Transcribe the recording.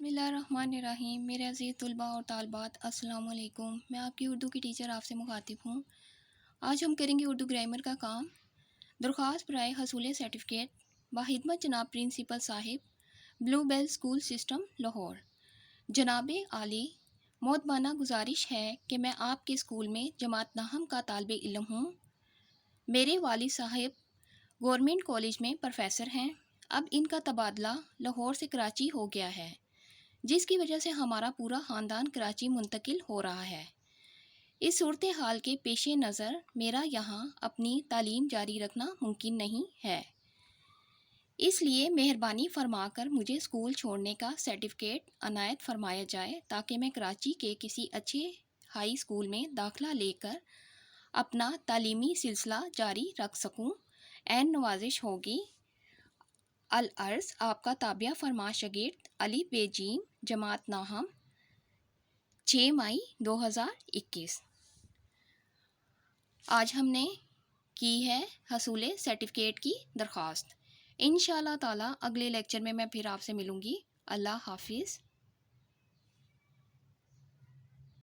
بسم اللہ الرحمن الرحیم۔ میرے عزیز طلباء اور طالبات، السلام علیکم۔ میں آپ کی اردو کی ٹیچر آپ سے مخاطب ہوں۔ آج ہم کریں گے اردو گرامر کا کام۔ درخواست برائے حصول سرٹیفکیٹ بخدمت جناب پرنسپل صاحب، بلو بیل اسکول سسٹم، لاہور۔ جناب عالی، مؤدبانہ گزارش ہے کہ میں آپ کے اسکول میں جماعت نہم کا طالب علم ہوں۔ میرے والد صاحب گورنمنٹ کالج میں پروفیسر ہیں۔ اب ان کا تبادلہ لاہور سے کراچی ہو گیا ہے، جس کی وجہ سے ہمارا پورا خاندان کراچی منتقل ہو رہا ہے۔ اس صورتحال کے پیش نظر میرا یہاں اپنی تعلیم جاری رکھنا ممکن نہیں ہے، اس لیے مہربانی فرما کر مجھے اسکول چھوڑنے کا سرٹیفکیٹ عنایت فرمایا جائے تاکہ میں کراچی کے کسی اچھے ہائی اسکول میں داخلہ لے کر اپنا تعلیمی سلسلہ جاری رکھ سکوں۔ عین نوازش ہوگی۔ العرض آپ کا تابعہ فرما شاگرد علی بے جیم، جماعت ناہم، 6 مئی 2021۔ آج ہم نے کی ہے حصول سرٹیفکیٹ کی درخواست۔ انشاءاللہ تعالی اگلے لیکچر میں پھر آپ سے ملوں گی۔ اللہ حافظ۔